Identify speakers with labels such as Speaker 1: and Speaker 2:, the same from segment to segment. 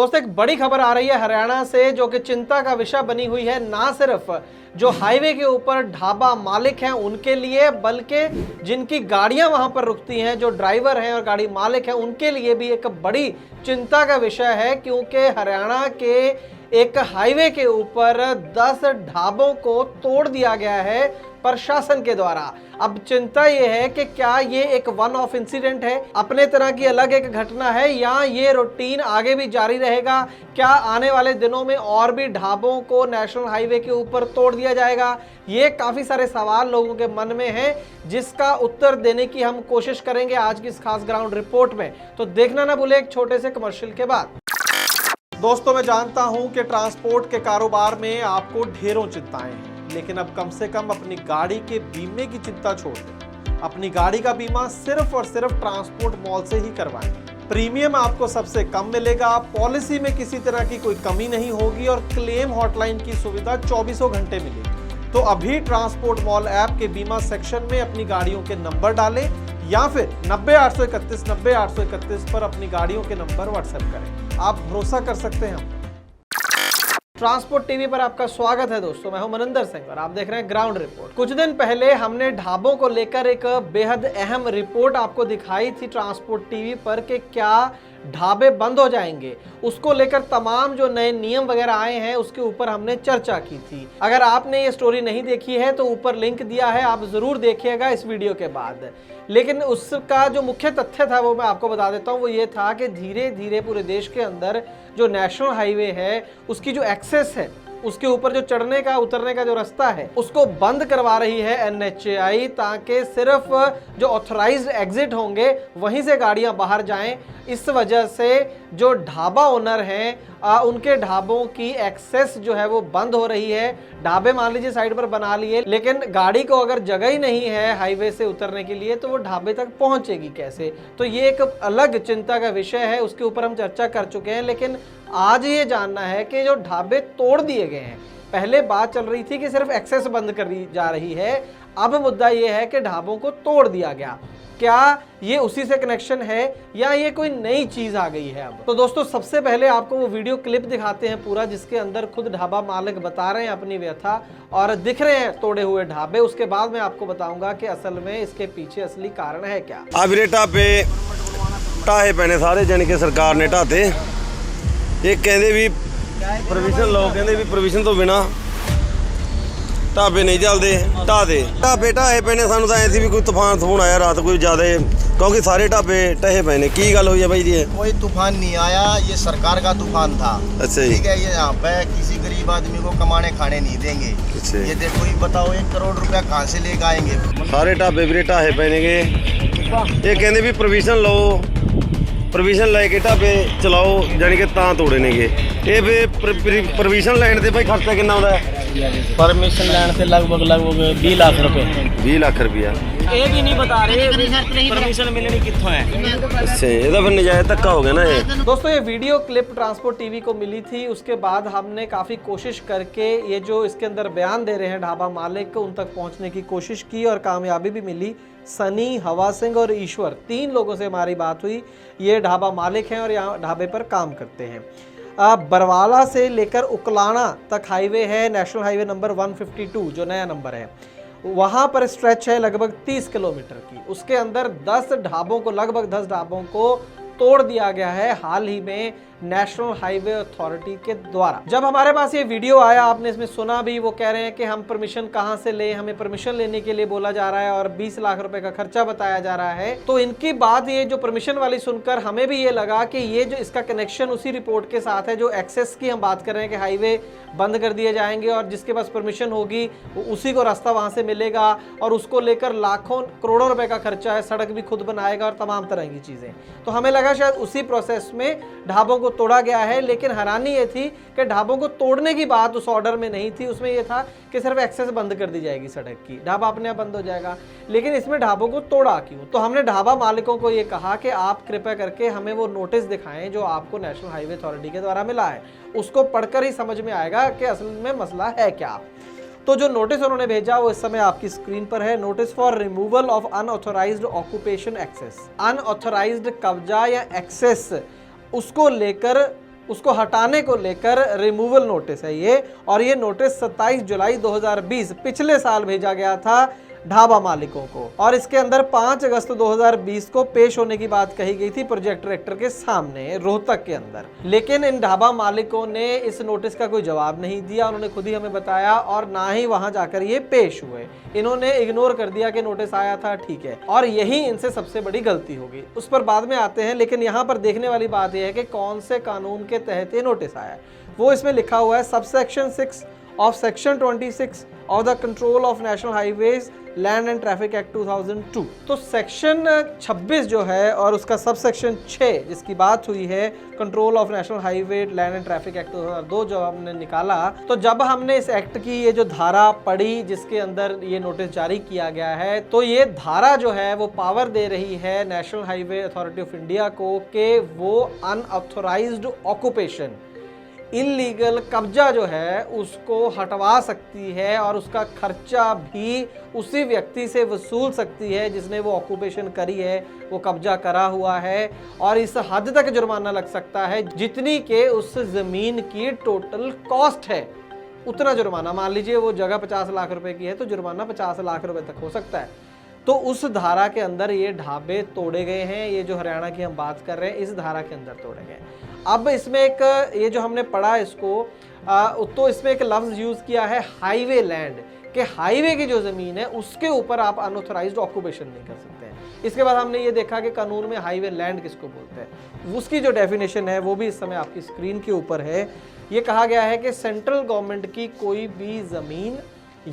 Speaker 1: दोस्तों एक बड़ी खबर आ रही है हरियाणा से, जो कि चिंता का विषय बनी हुई है, ना सिर्फ जो हाईवे के ऊपर ढाबा मालिक हैं उनके लिए, बल्कि जिनकी गाड़ियां वहां पर रुकती हैं, जो ड्राइवर हैं और गाड़ी मालिक हैं, उनके लिए भी एक बड़ी चिंता का विषय है। क्योंकि हरियाणा के एक हाईवे के ऊपर 10 ढाबों को तोड़ दिया गया है प्रशासन के द्वारा। अब चिंता यह है कि क्या ये एक वन ऑफ इंसिडेंट है, अपने तरह की अलग एक घटना है, या ये रूटीन आगे भी जारी रहेगा? क्या आने वाले दिनों में और भी ढाबों को नेशनल हाईवे के ऊपर तोड़ दिया जाएगा? ये काफी सारे सवाल लोगों के मन में हैं, जिसका उत्तर देने की हम कोशिश करेंगे आज की इस खास ग्राउंड रिपोर्ट में। तो देखना ना भूले एक छोटे से कमर्शियल के बाद। दोस्तों मैं जानता हूं कि ट्रांसपोर्ट के कारोबार में आपको ढेरों चिंताएं हैं, लेकिन अब कम से कम अपनी गाड़ी के बीमे की चिंता छोड़ दें। अपनी गाड़ी का बीमा सिर्फ और सिर्फ ट्रांसपोर्ट मॉल से ही करवाएं। प्रीमियम आपको सबसे कम मिलेगा, पॉलिसी में किसी तरह की कोई कमी नहीं होगी और क्लेम हॉटलाइन की सुविधा 24 घंटे मिलेगी। तो अभी ट्रांसपोर्ट मॉल ऐप के बीमा सेक्शन में अपनी गाड़ियों के नंबर डालें या फिर 90-831 पर अपनी गाड़ियों के नंबर व्हाट्सएप करें। आप भरोसा कर सकते हैं। ट्रांसपोर्ट टीवी पर आपका स्वागत है दोस्तों, मैं हूं मनिंदर सिंह और आप देख रहे हैं ग्राउंड रिपोर्ट। कुछ दिन पहले हमने ढाबों को लेकर एक बेहद अहम रिपोर्ट आपको दिखाई थी ट्रांसपोर्ट टीवी पर कि क्या ढाबे बंद हो जाएंगे। उसको लेकर तमाम जो नए नियम वगैरह आए हैं उसके ऊपर हमने चर्चा की थी। अगर आपने ये स्टोरी नहीं देखी है तो ऊपर लिंक दिया है, आप जरूर देखिएगा इस वीडियो के बाद। लेकिन उसका जो मुख्य तथ्य था वो मैं आपको बता देता हूँ। वो ये था कि धीरे धीरे पूरे देश के अंदर जो नेशनल हाईवे है उसकी जो एक्सेस है, उसके ऊपर जो चढ़ने का उतरने का जो रास्ता है उसको बंद करवा रही है NHAI, ताकि सिर्फ जो ऑथराइज्ड एग्जिट होंगे वहीं से गाड़ियां बाहर जाएं। इस वजह से जो ढाबा ओनर हैं उनके ढाबों की एक्सेस जो है वो बंद हो रही है। ढाबे मान लीजिए साइड पर बना लिए, लेकिन गाड़ी को अगर जगह ही नहीं है हाईवे से उतरने के लिए तो वो ढाबे तक पहुंचेगी कैसे? तो ये एक अलग चिंता का विषय है, उसके ऊपर हम चर्चा कर चुके हैं। लेकिन आज ये जानना है कि जो ढाबे तोड़ दिए गए हैं, पहले बात चल रही थी कि सिर्फ एक्सेस बंद करी जा रही है, अब मुद्दा ये है कि ढाबों को तोड़ दिया गया। क्या ये उसी से कनेक्शन है या ये कोई नई चीज आ गई है अब? तो दोस्तों सबसे पहले आपको वो वीडियो क्लिप दिखाते हैं पूरा, जिसके अंदर खुद ढाबा मालिक बता रहे हैं अपनी व्यथा और दिख रहे हैं तोड़े हुए ढाबे। उसके बाद मैं आपको बताऊंगा कि असल में इसके पीछे असली कारण है क्या।
Speaker 2: अब ढाबे ढाहे पैने सारे, जानी कि सरकार ने ढाते। ਇਹ ਕਹਿੰਦੇ ਵੀ ਪ੍ਰੋਵੀਜ਼ਨ ਲਓ, ਕਹਿੰਦੇ ਵੀ ਪ੍ਰੋਵੀਜ਼ਨ ਤੋਂ ਬਿਨਾ ਢਾਬੇ ਨਹੀਂ ਚੱਲਦੇ। ਢਾਬੇ ਢਾਹੇ ਪਏ ਨੇ। ਸਾਨੂੰ ਤਾਂ ਐ ਸੀ ਵੀ ਕੋਈ ਤੂਫਾਨ ਆਇਆ ਰਾਤ ਕੋਈ ਜ਼ਿਆਦਾ, क्योंकि सारे ढाबे ढहे पए ने। की गल हुई है भाई जी?
Speaker 3: कोई तूफान नहीं आया, ये सरकार का तूफान था।
Speaker 2: अच्छा जी।
Speaker 3: ठीक है, ये यहाँ पे किसी गरीब आदमी को कमाने खाने नहीं देंगे। ये देखो, ये बताओ 1 करोड़ रुपया कहाँ से लेके आएंगे?
Speaker 2: सारे ढाबे भी ढाहे पए ने। ये कहते भी प्रोविजन लो, प्रोविजन लैके ढाबे चलाओ, जानी कि तां तोड़े नेगे। ये प्रोविजन लैन से भाई खर्चा कितना होता है?
Speaker 4: परमिशन लैन से लगभग 20 लाख रुपए।
Speaker 2: 20 लाख रुपया
Speaker 4: ये भी नहीं बता रहे परमिशन मिलनी कित्थों है।
Speaker 2: अच्छा, ये तो फिर नजायज धक्का हो गया ना ये।
Speaker 1: दोस्तों ये वीडियो क्लिप ट्रांसपोर्ट टीवी को मिली थी, उसके बाद हमने काफ़ी कोशिश करके ये जो इसके अंदर बयान दे रहे हैं ढाबा मालिक, उन तक पहुंचने की कोशिश की और कामयाबी भी मिली। सनी, हवा सिंह और ईश्वर, 3 लोगों से हमारी बात हुई। ये ढाबा मालिक हैं और यहाँ ढाबे पर काम करते हैं। बरवाला से लेकर उकलाना तक हाईवे है, नेशनल हाईवे नंबर 152 जो नया नंबर है, वहाँ पर स्ट्रेच है लगभग 30 किलोमीटर की। उसके अंदर 10 ढाबों को, लगभग 10 ढाबों को तोड़ दिया गया है हाल ही में नेशनल हाईवे अथॉरिटी के द्वारा। जब हमारे पास ये वीडियो आया, आपने इसमें सुना भी, वो कह रहे हैं कि हम परमिशन कहाँ से लें, हमें परमिशन लेने के लिए बोला जा रहा है और 20 लाख रुपए का खर्चा बताया जा रहा है। तो इनकी बात ये जो परमिशन वाली सुनकर हमें भी ये लगा कि ये जो इसका कनेक्शन उसी रिपोर्ट के साथ है जो एक्सेस की हम बात कर रहे हैं कि हाईवे बंद कर दिए जाएंगे और जिसके पास परमिशन होगी उसी को रास्ता वहां से मिलेगा और उसको लेकर लाखों करोड़ों रुपए का खर्चा है, सड़क भी खुद बनाएगा और तमाम तरह की चीजें। तो हमें लगा शायद उसी प्रोसेस में ढाबों को तोड़ा गया है। लेकिन हैरानी ये थी कि ढाबों को तोड़ने की बात उस ऑर्डर में नहीं थी, उसमें यह था कि सिर्फ एक्सेस बंद कर दी जाएगी सड़क की, ढाबा अपने आप बंद हो जाएगा। लेकिन इसमें ढाबों को तोड़ा क्यों? तो हमने ढाबा मालिकों को ये कहा कि आप कृपया करके हमें वो नोटिस दिखाएं जो आपको नेशनल हाईवे अथॉरिटी के द्वारा मिला है, उसको पढ़कर ही समझ में आएगा कि असल में मसला है क्या। तो जो नोटिस उन्होंने भेजा वो इस समय आपकी स्क्रीन पर है। Notice for removal of unauthorised occupation access, unauthorised कब्जा या एक्सेस, उसको लेकर उसको हटाने को लेकर रिमूवल नोटिस है ये, और ये नोटिस 27 जुलाई 2020 पिछले साल भेजा गया था ढाबा मालिकों को, और इसके अंदर 5 अगस्त 2020 को पेश होने की बात कही गई थी प्रोजेक्ट डायरेक्टर के सामने रोहतक के अंदर। लेकिन इन ढाबा मालिकों ने इस नोटिस का कोई जवाब नहीं दिया, उन्होंने खुद ही हमें बताया, और ना ही वहां जाकर ये पेश हुए। इन्होंने इग्नोर कर दिया कि नोटिस आया था, ठीक है, और यही इनसे सबसे बड़ी गलती होगी। उस पर बाद में आते हैं, लेकिन यहाँ पर देखने वाली बात यह है कि कौन से कानून के तहत ये नोटिस आया। वो इसमें लिखा हुआ है subsection 6 of section 26 of the control of national highways land and traffic act 2002। तो सेक्शन 26 जो है और उसका सब सेक्शन 6 जिसकी बात हुई है control of national highway land and traffic act 2002 जो हमने निकाला, तो जब हमने इस एक्ट की ये जो धारा पढ़ी जिसके अंदर ये नोटिस जारी किया गया है, तो ये धारा जो है वो पावर दे रही है national highway authority of India को कि वो अनऑथोराइज्ड ऑक्यूपेशन, इलीगल कब्जा जो है उसको हटवा सकती है और उसका खर्चा भी उसी व्यक्ति से वसूल सकती है जिसने वो ऑक्यूपेशन करी है, वो कब्जा करा हुआ है, और इस हद तक जुर्माना लग सकता है जितनी के उस जमीन की टोटल कॉस्ट है, उतना जुर्माना। मान लीजिए वो जगह 50 लाख रुपए की है तो जुर्माना 50 लाख रुपए तक हो सकता है। तो उस धारा के अंदर ये ढाबे तोड़े गए हैं, ये जो हरियाणा की हम बात कर रहे हैं इस धारा के अंदर तोड़े गए। अब इसमें एक ये जो हमने पढ़ा इसको तो इसमें एक लफ्ज़ यूज़ किया है हाईवे लैंड, कि हाईवे की जो ज़मीन है उसके ऊपर आप अनऑथराइज्ड ऑक्यूपेशन नहीं कर सकते हैं। इसके बाद हमने ये देखा कि कानून में हाईवे लैंड किसको बोलते हैं, उसकी जो डेफिनेशन है वो भी इस समय आपकी स्क्रीन के ऊपर है। ये कहा गया है कि सेंट्रल गवर्नमेंट की कोई भी ज़मीन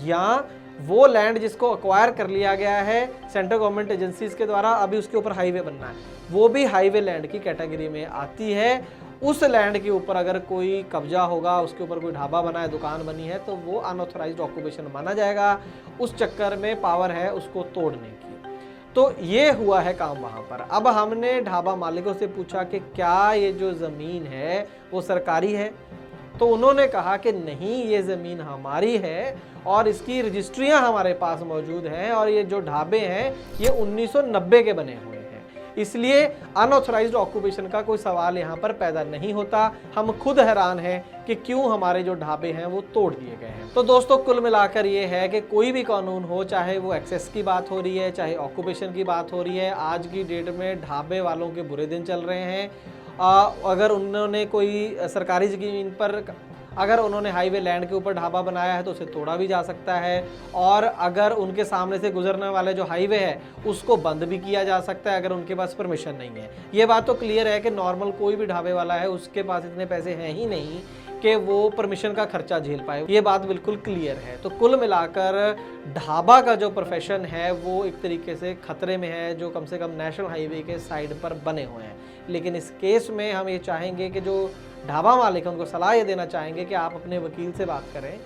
Speaker 1: या वो लैंड जिसको अक्वायर कर लिया गया है सेंट्रल गवर्नमेंट एजेंसीज के द्वारा, अभी उसके ऊपर हाईवे बनना है, वो भी हाईवे लैंड की कैटेगरी में आती है। उस लैंड के ऊपर अगर कोई कब्जा होगा, उसके ऊपर कोई ढाबा बना है, दुकान बनी है, तो वो अनऑथराइज्ड ऑक्यूपेशन माना जाएगा। उस चक्कर में पावर है उसको तोड़ने की। तो ये हुआ है काम वहाँ पर। अब हमने ढाबा मालिकों से पूछा कि क्या ये जो ज़मीन है वो सरकारी है, तो उन्होंने कहा कि नहीं, ये ज़मीन हमारी है और इसकी रजिस्ट्रियां हमारे पास मौजूद हैं, और ये जो ढाबे हैं ये 1990 के बने हुए हैं, इसलिए अनऑथराइज्ड ऑक्यूपेशन का कोई सवाल यहाँ पर पैदा नहीं होता। हम खुद हैरान हैं कि क्यों हमारे जो ढाबे हैं वो तोड़ दिए गए हैं। तो दोस्तों कुल मिलाकर ये है कि कोई भी कानून हो, चाहे वो एक्सेस की बात हो रही है, चाहे ऑक्यूपेशन की बात हो रही है, आज की डेट में ढाबे वालों के बुरे दिन चल रहे हैं। अगर उन्होंने कोई सरकारी ज़मीन पर, अगर उन्होंने हाईवे लैंड के ऊपर ढाबा बनाया है तो उसे तोड़ा भी जा सकता है, और अगर उनके सामने से गुजरने वाले जो हाईवे है उसको बंद भी किया जा सकता है अगर उनके पास परमिशन नहीं है। ये बात तो क्लियर है कि नॉर्मल कोई भी ढाबे वाला है उसके पास इतने पैसे हैं ही नहीं कि वो परमिशन का खर्चा झेल पाए, ये बात बिल्कुल क्लियर है। तो कुल मिलाकर ढाबा का जो प्रोफेशन है वो एक तरीके से खतरे में है, जो कम से कम नेशनल हाईवे के साइड पर बने हुए हैं। लेकिन इस केस में हम ये चाहेंगे कि जो ढाबा मालिक हैं उनको सलाह ये देना चाहेंगे कि आप अपने वकील से बात करें,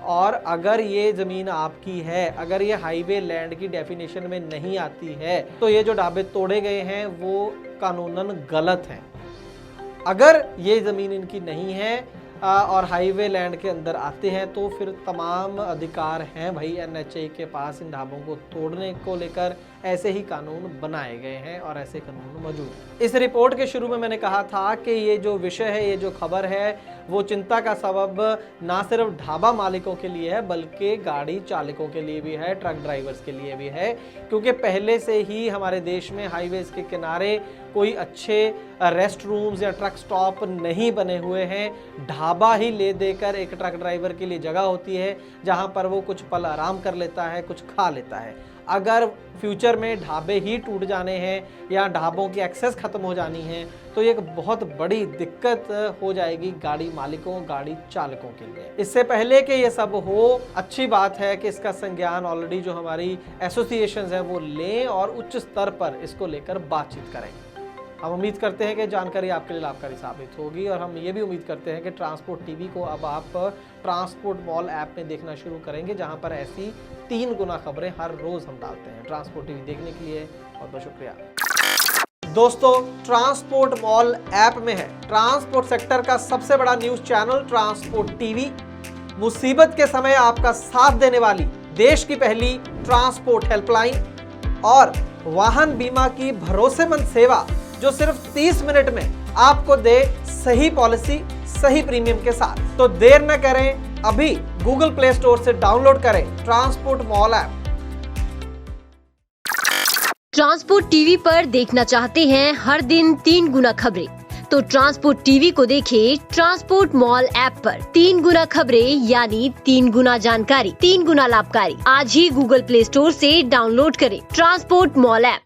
Speaker 1: और अगर ये ज़मीन आपकी है, अगर ये हाईवे लैंड की डेफिनेशन में नहीं आती है, तो ये जो ढाबे तोड़े गए हैं वो कानूनन गलत हैं। अगर ये ज़मीन इनकी नहीं है और हाईवे लैंड के अंदर आते हैं तो फिर तमाम अधिकार हैं भाई NHAI के पास इन ढाबों को तोड़ने को लेकर। ऐसे ही कानून बनाए गए हैं और ऐसे कानून मौजूद हैं। इस रिपोर्ट के शुरू में मैंने कहा था कि ये जो विषय है, ये जो खबर है, वो चिंता का सबब ना सिर्फ ढाबा मालिकों के लिए है बल्कि गाड़ी चालकों के लिए भी है, ट्रक ड्राइवर्स के लिए भी है, क्योंकि पहले से ही हमारे देश में हाईवेज के किनारे कोई अच्छे रेस्ट रूम्स या ट्रक स्टॉप नहीं बने हुए हैं। ढाबा ही ले देकर एक ट्रक ड्राइवर के लिए जगह होती है जहां पर वो कुछ पल आराम कर लेता है, कुछ खा लेता है। अगर फ्यूचर में ढाबे ही टूट जाने हैं या ढाबों की एक्सेस ख़त्म हो जानी है तो ये एक बहुत बड़ी दिक्कत हो जाएगी गाड़ी मालिकों, गाड़ी चालकों के लिए। इससे पहले कि ये सब हो, अच्छी बात है कि इसका संज्ञान ऑलरेडी जो हमारी एसोसिएशंस हैं वो लें और उच्च स्तर पर इसको लेकर बातचीत करें। हम उम्मीद करते हैं कि जानकारी आपके लिए लाभकारी साबित होगी, और हम ये भी उम्मीद करते हैं कि ट्रांसपोर्ट टीवी को अब आप ट्रांसपोर्ट मॉल ऐप में देखना शुरू करेंगे, जहां पर ऐसी 3 गुना खबरें हर रोज़ हम डालते हैं। ट्रांसपोर्ट टीवी देखने के लिए बहुत बहुत शुक्रिया। दोस्तों, ट्रांसपोर्ट मॉल ऐप में है ट्रांसपोर्ट सेक्टर का सबसे बड़ा न्यूज़ चैनल ट्रांसपोर्ट टीवी। मुसीबत के समय आपका साथ देने वाली देश की पहली ट्रांसपोर्ट हेल्पलाइन, और वाहन बीमा की भरोसेमंद सेवा जो सिर्फ 30 मिनट में आपको दे सही पॉलिसी सही प्रीमियम के साथ। तो देर न करें, अभी गूगल प्ले स्टोर से डाउनलोड करें transport mall app.
Speaker 5: Transport TV पर देखना चाहते हैं हर दिन 3 गुना खबरें? तो ट्रांसपोर्ट टीवी को देखें ट्रांसपोर्ट मॉल ऐप पर। 3 गुना खबरें यानी 3 गुना जानकारी, 3 गुना लाभकारी। आज ही गूगल प्ले स्टोर से डाउनलोड करें ट्रांसपोर्ट मॉल ऐप।